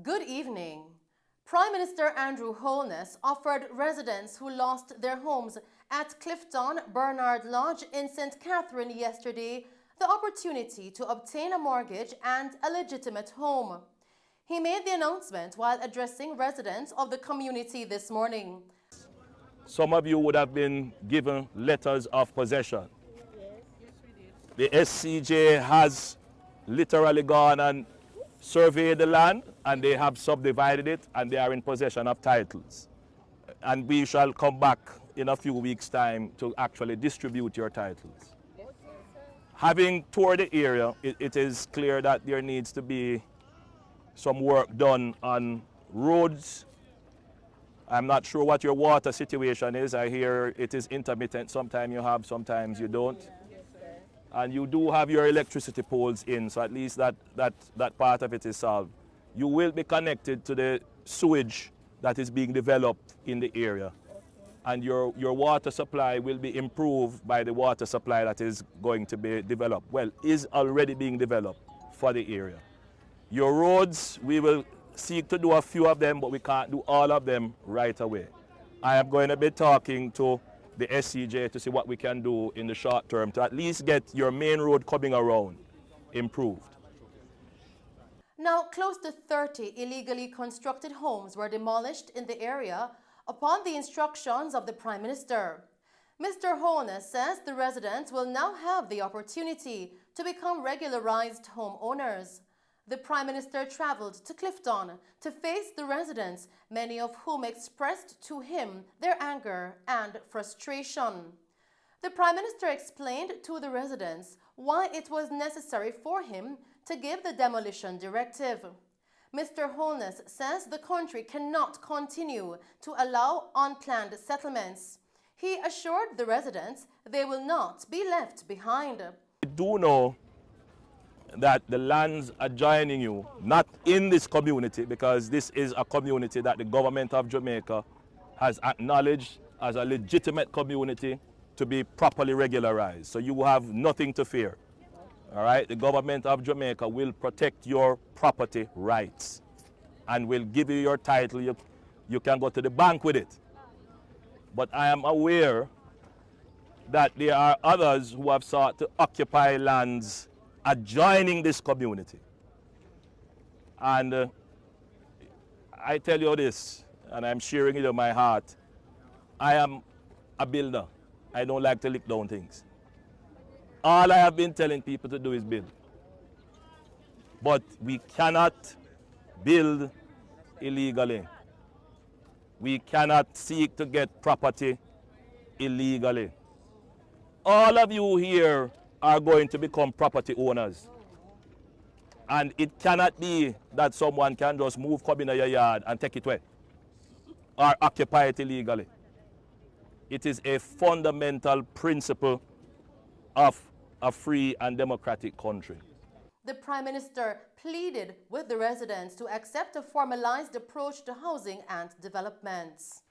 Good evening. Prime Minister Andrew Holness offered residents who lost their homes at Clifton Bernard Lodge in St. Catherine yesterday the opportunity to obtain a mortgage and a legitimate home. He made the announcement while addressing residents of the community this morning. Some of you would have been given letters of possession. The SCJ has literally gone and surveyed the land, and they have subdivided it, and they are in possession of titles. And we shall come back in a few weeks' time to actually distribute your titles. Having toured the area, it is clear that there needs to be some work done on roads. I'm not sure what your water situation is. I hear it is intermittent. Sometimes you have, sometimes you don't. And you do have your electricity poles in, so at least that part of it is solved. You will be connected to the sewage that is being developed in the area. And your water supply will be improved by the water supply that is going to be developed. Well, is already being developed for the area. Your roads, we will seek to do a few of them, but we can't do all of them right away. I am going to be talking to the SCJ to see what we can do in the short term to at least get your main road coming around improved. Now, close to 30 illegally constructed homes were demolished in the area upon the instructions of the Prime Minister. Mr. Holness says the residents will now have the opportunity to become regularized homeowners. The Prime Minister travelled to Clifton to face the residents, many of whom expressed to him their anger and frustration. The Prime Minister explained to the residents why it was necessary for him to give the demolition directive. Mr. Holness says the country cannot continue to allow unplanned settlements. He assured the residents they will not be left behind. I do know that the lands adjoining you, not in this community, because this is a community that the government of Jamaica has acknowledged as a legitimate community to be properly regularized. So you have nothing to fear. All right? The government of Jamaica will protect your property rights and will give you your title. You can go to the bank with it. But I am aware that there are others who have sought to occupy lands adjoining this community. And I tell you this, and I'm sharing it in my heart, I am a builder. I don't like to lick down things. All I have been telling people to do is build. But we cannot build illegally. We cannot seek to get property illegally. All of you here are going to become property owners. And it cannot be that someone can just come in your yard and take it away or occupy it illegally. It is a fundamental principle of a free and democratic country. The Prime Minister pleaded with the residents to accept a formalized approach to housing and developments.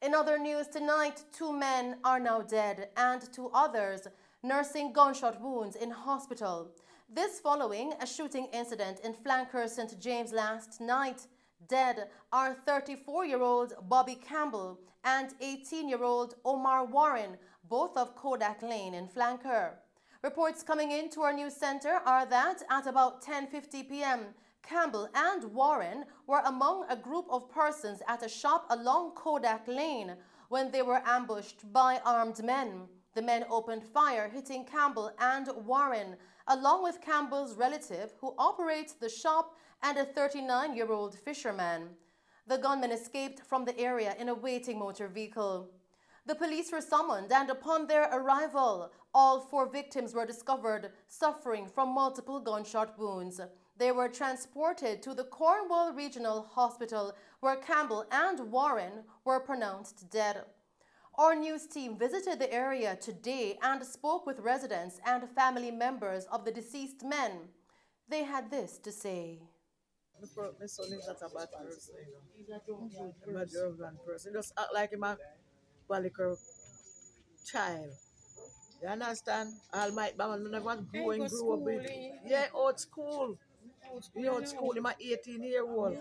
In other news tonight, 2 men are now dead and 2 others nursing gunshot wounds in hospital. This following a shooting incident in Flanker St. James last night. Dead are 34-year-old Bobby Campbell and 18-year-old Omar Warren, both of Kodak Lane in Flanker. Reports coming into our news center are that at about 10:50 p.m., Campbell and Warren were among a group of persons at a shop along Kodak Lane when they were ambushed by armed men. The men opened fire, hitting Campbell and Warren, along with Campbell's relative who operates the shop and a 39-year-old fisherman. The gunmen escaped from the area in a waiting motor vehicle. The police were summoned, and upon their arrival, all 4 victims were discovered suffering from multiple gunshot wounds. They were transported to the Cornwall Regional Hospital, where Campbell and Warren were pronounced dead. Our news team visited the area today and spoke with residents and family members of the deceased men. They had this to say. My son is not a bad person, you know. He's a drunk person. He just act like him a baliker child. You understand? All my mama never grew up with. Yeah, old school. out school, I'm 18-year-old.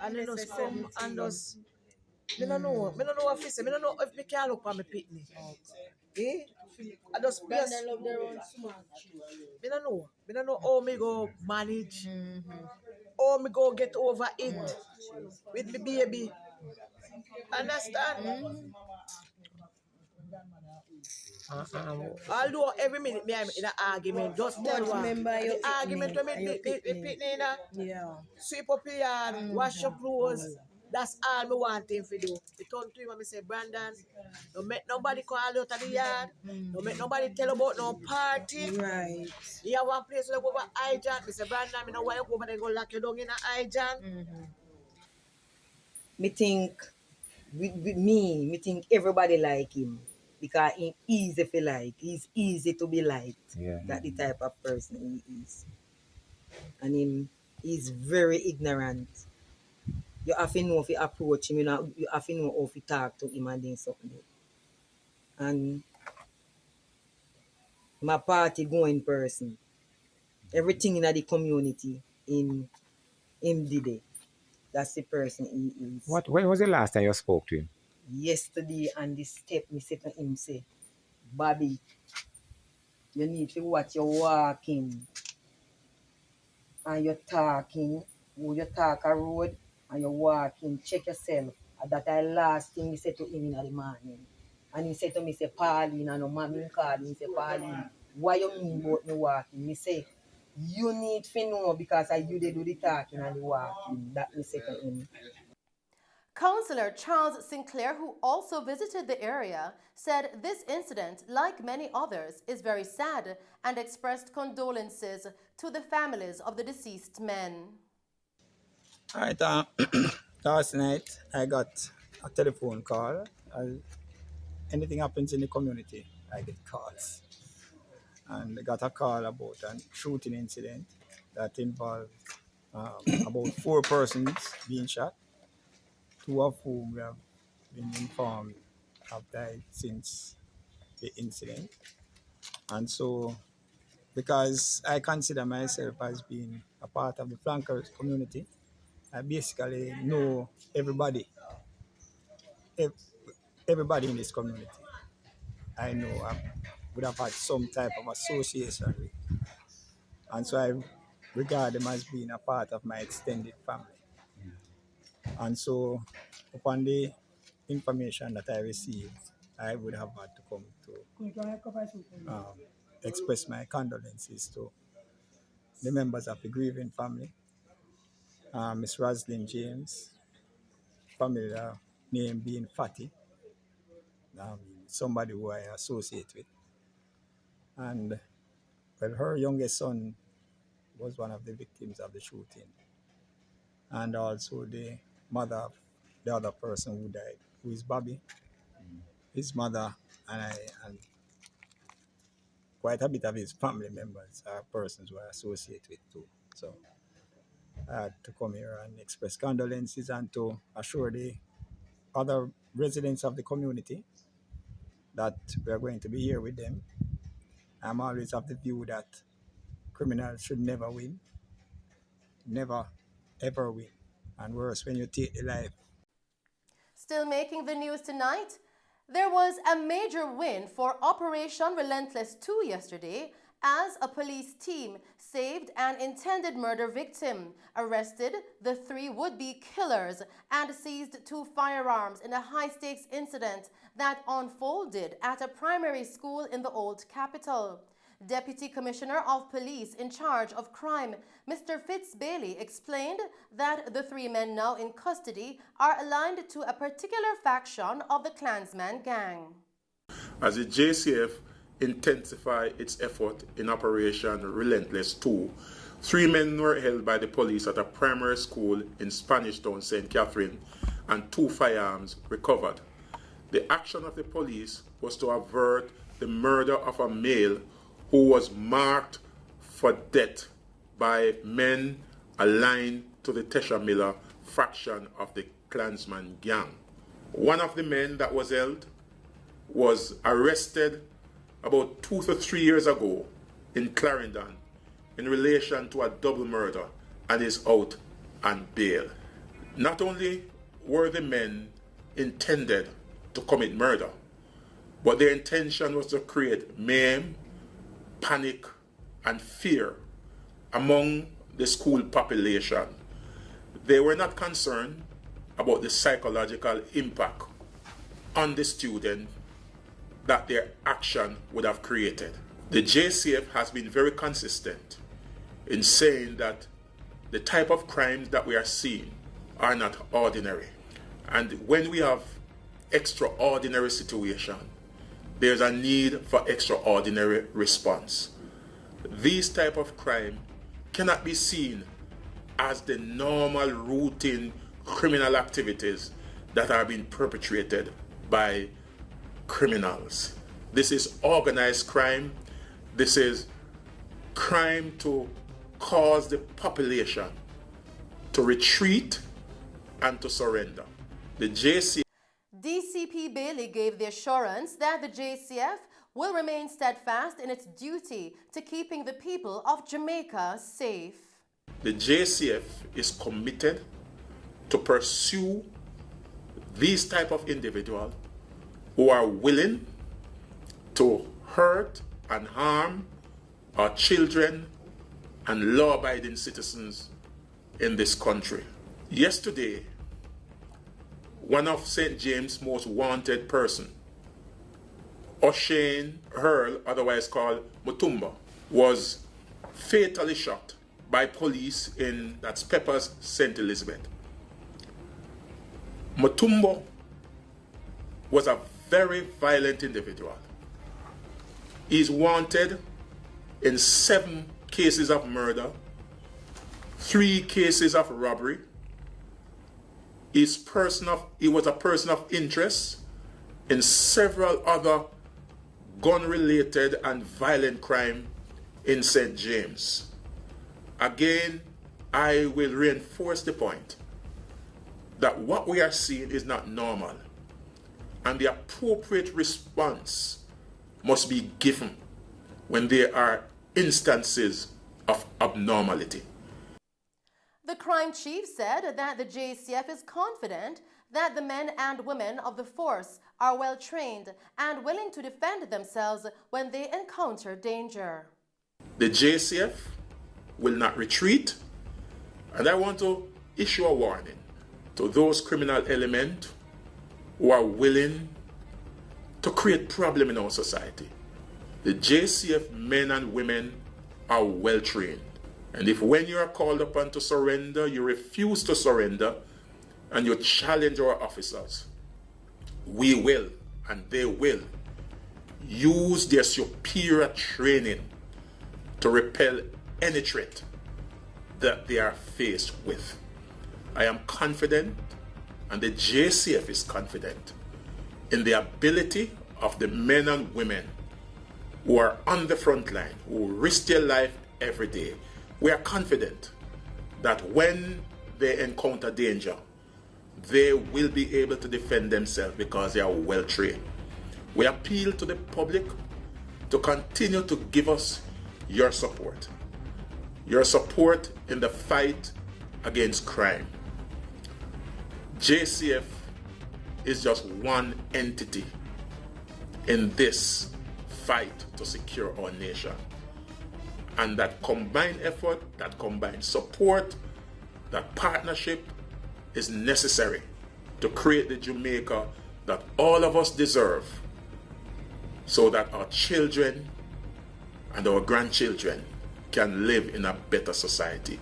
And then just come and just, I don't know what to say. I don't know if I can look at my pitney. Eh? I just, I don't know how me go manage, how me go get over it with my baby. Understand? Although every minute me I'm in an argument, just tell one. The argument when me the pitney, sweep up your yard, wash your clothes. That's all me want him to do. Me turn to him and me say, Brandon, don't make nobody call out of the yard. Don't make nobody tell about no party. Right. You have one place where you go over hydrant. Me say, Brandon, me know why you go over there and go lock you down in a hydrant. Me think me think everybody like him because he easy to like. He's easy to be liked. Yeah. That the type of person he is. And he's very ignorant. You have to know if you approach him, you have to know how to talk to him and then something. And my party going person. Everything in the community in him did it. That's the person he is. When was the last time you spoke to him? Yesterday on the step, me said to him, say, Bobby, you need to watch your walking and you're talking. When you talk a road and you're walking, check yourself. And that the last thing he said to him in the morning. And he said to me, say, Pauline, and no mommy called me, say, Pauline, why you mean about me walking? Me say, you need to know because you they do the talking and the walking. That me say to him. Councillor Charles Sinclair, who also visited the area, said this incident, like many others, is very sad and expressed condolences to the families of the deceased men. All right, last night I got a telephone call. Anything happens in the community, I get calls. And I got a call about a shooting incident that involved about 4 persons being shot, 2 of whom we have been informed have died since the incident. And so, because I consider myself as being a part of the flankers community, I basically know everybody in this community. I know I would have had some type of association with. And so I regard them as being a part of my extended family. And so upon the information that I received, I would have had to come to express my condolences to the members of the grieving family, Miss Roslyn James, familiar name being Fatty, somebody who I associate with. And well, her youngest son was one of the victims of the shooting. And also the mother of the other person who died, who is Bobby, his mother, and quite a bit of his family members are persons who I associate with too. So I had to come here and express condolences and to assure the other residents of the community that we are going to be here with them. I'm always of the view that criminals should never win, never ever win, and worse when you take the life. Still making the news tonight, there was a major win for Operation Relentless 2 yesterday as a police team saved an intended murder victim, arrested the 3 would-be killers, and seized 2 firearms in a high-stakes incident that unfolded at a primary school in the Old Capital. Deputy Commissioner of Police in charge of crime, Mr. Fitz-Bailey, explained that the 3 men now in custody are aligned to a particular faction of the Klansman gang. As the JCF intensify its effort in Operation Relentless 2, 3 men were held by the police at a primary school in Spanish Town, St. Catherine, and 2 firearms recovered. The action of the police was to avert the murder of a male who was marked for death by men aligned to the Tesha Miller faction of the Klansman gang. One of the men that was held was arrested about 2 to 3 years ago in Clarendon in relation to a double murder and is out on bail. Not only were the men intended to commit murder, but their intention was to create mayhem, panic, and fear among the school population. They were not concerned about the psychological impact on the student that their action would have created. The JCF has been very consistent in saying that the type of crimes that we are seeing are not ordinary. And when we have extraordinary situation, there's a need for extraordinary response. These type of crime cannot be seen as the normal routine criminal activities that are being perpetrated by criminals. This is organized crime. This is crime to cause the population to retreat and to surrender. The JCF DCP Bailey gave the assurance that the JCF will remain steadfast in its duty to keeping the people of Jamaica safe. The JCF is committed to pursue these type of individuals who are willing to hurt and harm our children and law-abiding citizens in this country. Yesterday, one of St. James' most wanted person, O'Shane Earl, otherwise called Mutumba, was fatally shot by police in that's Peppers, St. Elizabeth. Mutumba was a very violent individual. He's wanted in 7 cases of murder, 3 cases of robbery. He was a person of interest in several other gun-related and violent crime in St. James. Again, I will reinforce the point that what we are seeing is not normal, and the appropriate response must be given when there are instances of abnormality. The crime chief said that the JCF is confident that the men and women of the force are well trained and willing to defend themselves when they encounter danger. The JCF will not retreat, and I want to issue a warning to those criminal elements who are willing to create problem in our society. The JCF men and women are well trained. And if when you are called upon to surrender, you refuse to surrender and you challenge our officers, we will and they will use their superior training to repel any threat that they are faced with. I am confident, and the JCF is confident, in the ability of the men and women who are on the front line, who risk their life every day. We are confident that when they encounter danger, they will be able to defend themselves because they are well trained. We appeal to the public to continue to give us your support in the fight against crime. JCF is just one entity in this fight to secure our nation. And that combined effort, that combined support, that partnership is necessary to create the Jamaica that all of us deserve, so that our children and our grandchildren can live in a better society.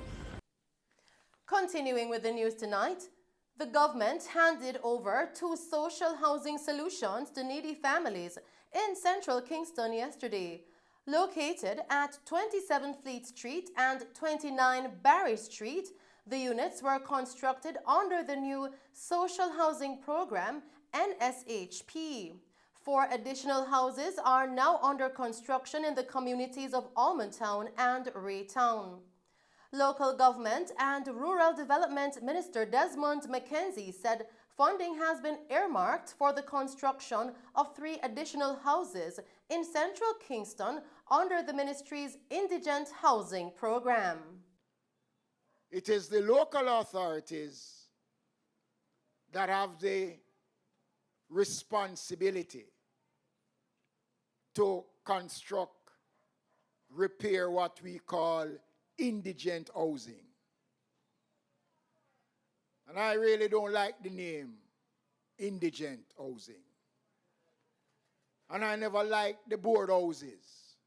Continuing with the news tonight, the government handed over 2 social housing solutions to needy families in central Kingston yesterday. Located at 27 Fleet Street and 29 Barry Street, the units were constructed under the new Social Housing Program, NSHP. 4 additional houses are now under construction in the communities of Almontown and Raytown. Local Government and Rural Development Minister Desmond McKenzie said funding has been earmarked for the construction of 3 additional houses in central Kingston under the ministry's Indigent Housing Program. It is the local authorities that have the responsibility to construct, repair what we call indigent housing. And I really don't like the name indigent housing. And I never liked the board houses.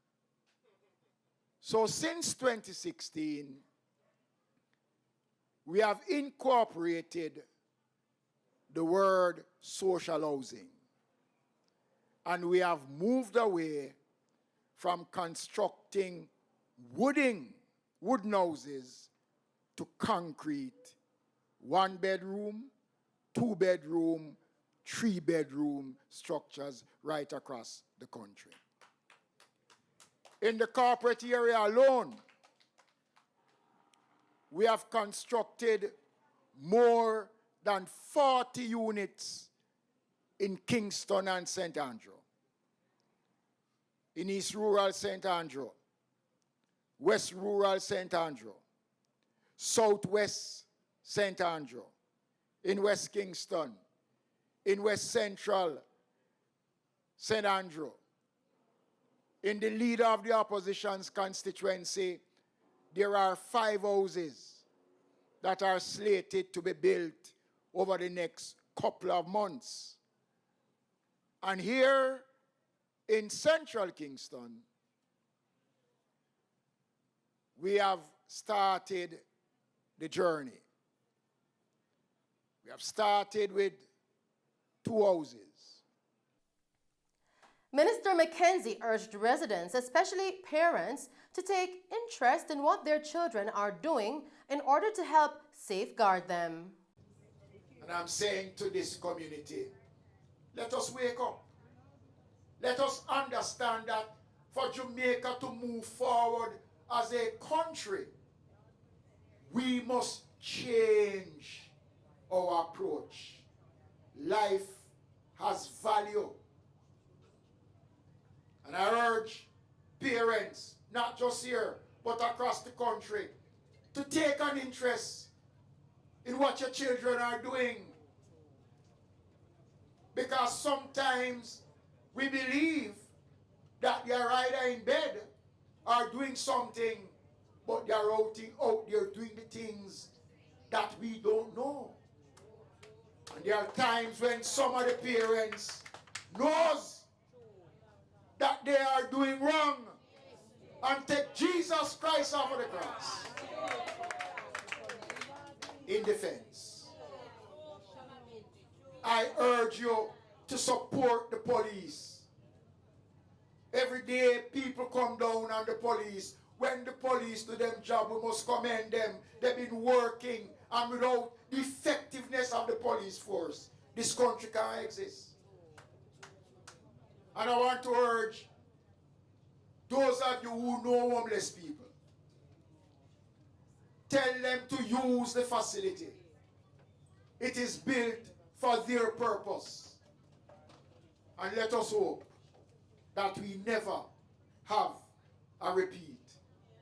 So since 2016, we have incorporated the word social housing. And we have moved away from constructing wooden houses to concrete 1-bedroom, 2-bedroom, 3-bedroom structures right across the country. In the corporate area alone, we have constructed more than 40 units in Kingston and St. Andrew, in East Rural St. Andrew, West Rural St. Andrew, Southwest St. Andrew, in West Kingston, in West Central St. Andrew. In the leader of the opposition's constituency, there are 5 houses that are slated to be built over the next couple of months. And here in Central Kingston, we have started the journey. We have started with 2 houses. Minister Mackenzie urged residents, especially parents, to take interest in what their children are doing in order to help safeguard them. And I'm saying to this community, let us wake up. Let us understand that for Jamaica to move forward as a country, we must change our approach. Life has value. And I urge parents, not just here, but across the country, to take an interest in what your children are doing. Because sometimes we believe that they are either in bed or doing something, but they are out there doing the things that we don't know. And there are times when some of the parents knows that they are doing wrong and take Jesus Christ off of the cross in defense. I urge you to support the police. Every day people come down on the police. When the police do their job, we must commend them. They've been working, and without the effectiveness of the police force, this country can't exist. And I want to urge those of you who know homeless people, tell them to use the facility. It is built for their purpose. And let us hope that we never have a repeat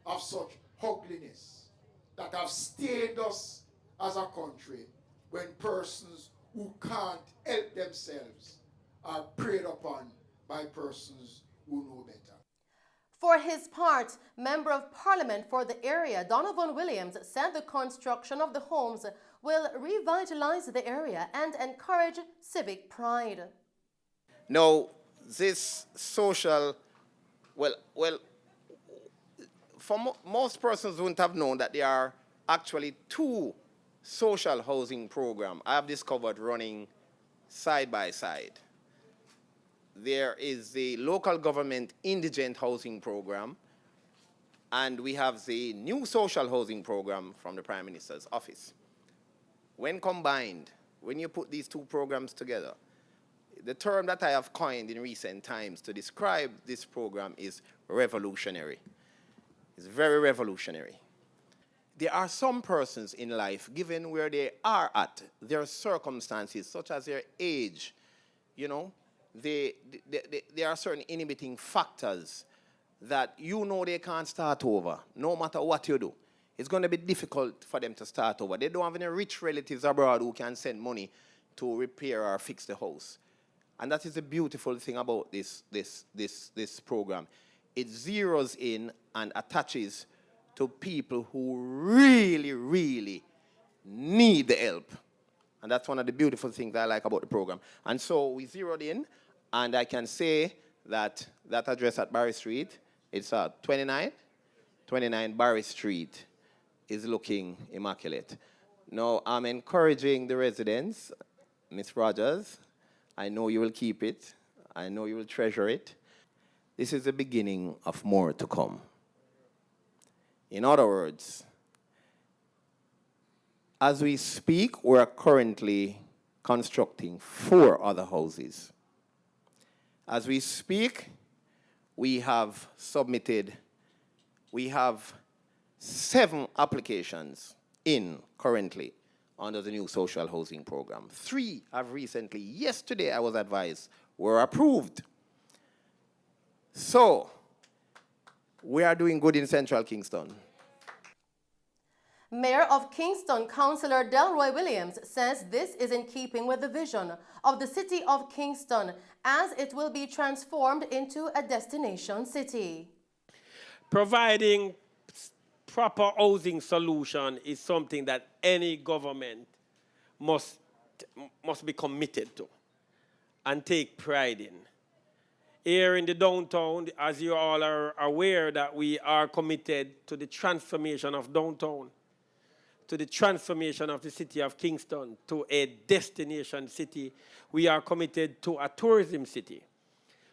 of such ugliness that have stained us as a country when persons who can't help themselves are preyed upon by persons who know better. For his part, Member of Parliament for the area, Donovan Williams, said the construction of the homes will revitalize the area and encourage civic pride. Now, this social, most persons wouldn't have known that there are actually 2 social housing programs I have discovered running side by side. There is the local government indigent housing program, and we have the new social housing program from the Prime Minister's office. When combined, when you put these 2 programs together, the term that I have coined in recent times to describe this program is revolutionary. It's very revolutionary. There are some persons in life, given where they are at, their circumstances, such as their age, you know, there are certain inhibiting factors that you know they can't start over, no matter what you do. it's going to be difficult for them to start over. They don't have any rich relatives abroad who can send money to repair or fix the house. And that is the beautiful thing about this program. It zeroes in and attaches to people who really, really need the help. And that's one of the beautiful things I like about the program. And so we zeroed in, and I can say that that address at Barry Street, it's 29 Barry Street, is looking immaculate. Now, I'm encouraging the residents, Ms. Rogers, I know you will keep it. I know you will treasure it. This is the beginning of more to come. In other words, as we speak, we're currently constructing 4 other houses. As we speak, we have 7 applications in currently under the new social housing program. 3 have recently, yesterday I was advised, were approved. So, we are doing good in Central Kingston. Mayor of Kingston, Councillor Delroy Williams, says this is in keeping with the vision of the city of Kingston as it will be transformed into a destination city. Providing proper housing solution is something that any government must be committed to and take pride in. Here in the downtown, as you all are aware, that we are committed to the transformation of downtown, to the transformation of the city of Kingston to a destination city. We are committed to a tourism city.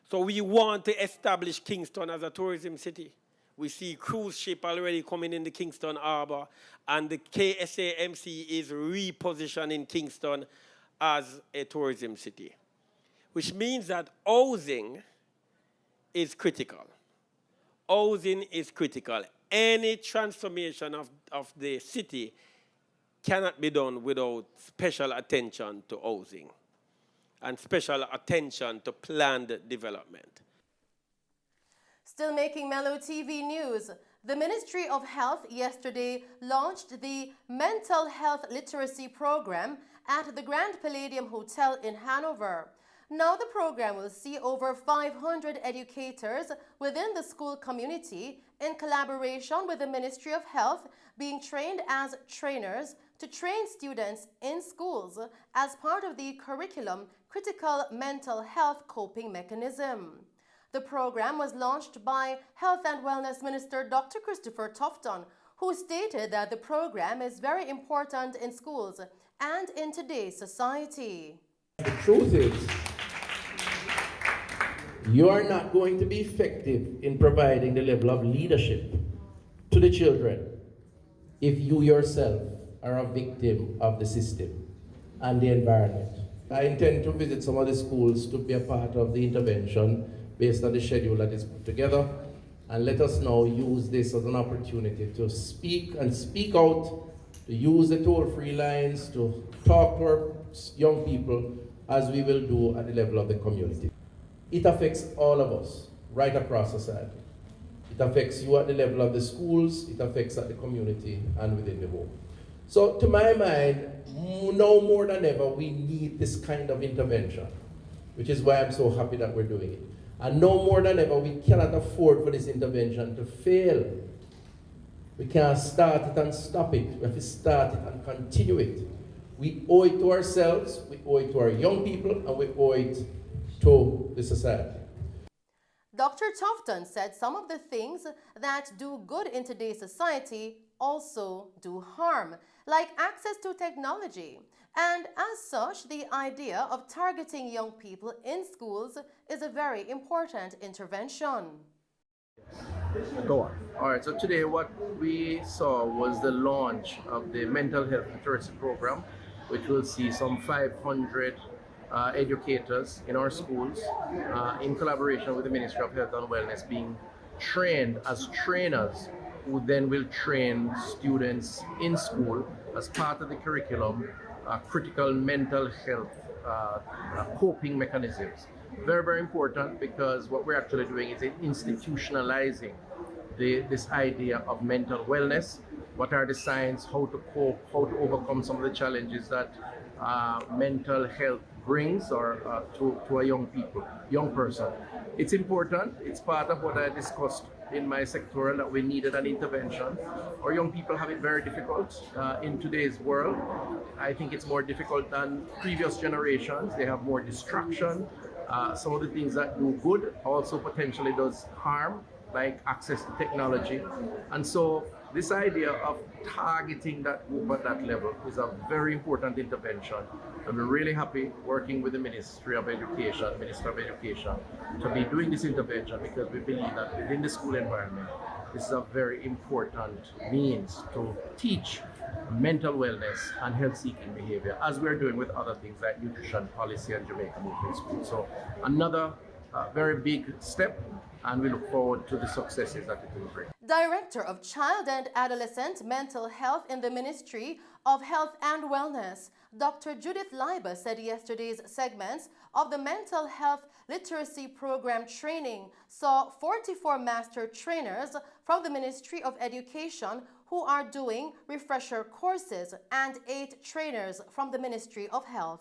So we want to establish Kingston as a tourism city. We see cruise ship already coming in the Kingston Harbor, and the KSAMC is repositioning Kingston as a tourism city, which means that housing is critical. Housing is critical. Any transformation of the city cannot be done without special attention to housing and special attention to planned development. Still making Mello TV news, the Ministry of Health yesterday launched the Mental Health Literacy Program at the Grand Palladium Hotel in Hanover. Now the program will see over 500 educators within the school community in collaboration with the Ministry of Health being trained as trainers to train students in schools as part of the curriculum Critical Mental Health Coping Mechanism. The program was launched by Health and Wellness Minister Dr. Christopher Tufton, who stated that the program is very important in schools and in today's society. The truth is, you are not going to be effective in providing the level of leadership to the children if you yourself are a victim of the system and the environment. I intend to visit some of the schools to be a part of the intervention based on the schedule that is put together, and let us now use this as an opportunity to speak and speak out, to use the toll-free lines, to talk to our young people as we will do at the level of the community. It affects all of us right across society. It affects you at the level of the schools, it affects at the community and within the home. So to my mind, now more than ever, we need this kind of intervention, which is why I'm so happy that we're doing it. And no more than ever, we cannot afford for this intervention to fail. We can't start it and stop it. We have to start it and continue it. We owe it to ourselves, we owe it to our young people, and we owe it to the society. Dr. Tufton said some of the things that do good in today's society also do harm, like access to technology. And as such, the idea of targeting young people in schools is a very important intervention. Go on. All right, so today what we saw was the launch of the Mental Health Literacy Program, which will see some 500 educators in our schools in collaboration with the Ministry of Health and Wellness being trained as trainers who then will train students in school as part of the curriculum critical mental health coping mechanisms. Very, very important, because what we're actually doing is institutionalizing this idea of mental wellness what are the signs, how to cope, how to overcome some of the challenges that mental health brings to a young person. It's important. It's part of what I discussed in my sectoral that we needed an intervention. Our young people have it very difficult in today's world. I think it's more difficult than previous generations. They have more distraction. Some of the things that do good also potentially does harm, like access to technology. And so this idea of targeting that group at that level is a very important intervention. And we're really happy working with the Ministry of Education, Minister of Education, to be doing this intervention because we believe that within the school environment, this is a very important means to teach mental wellness and health-seeking behavior, as we're doing with other things like nutrition policy and Jamaica Movement School. So another very big step, and we look forward to the successes that it will bring. Director of Child and Adolescent Mental Health in the Ministry of Health and Wellness, Dr. Judith Leiber, said yesterday's segments of the Mental Health Literacy Program training saw 44 master trainers from the Ministry of Education who are doing refresher courses and 8 trainers from the Ministry of Health.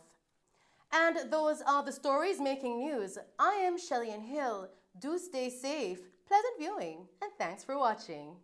And those are the stories making news. I am Shelley Hill. Do stay safe, pleasant viewing, and thanks for watching.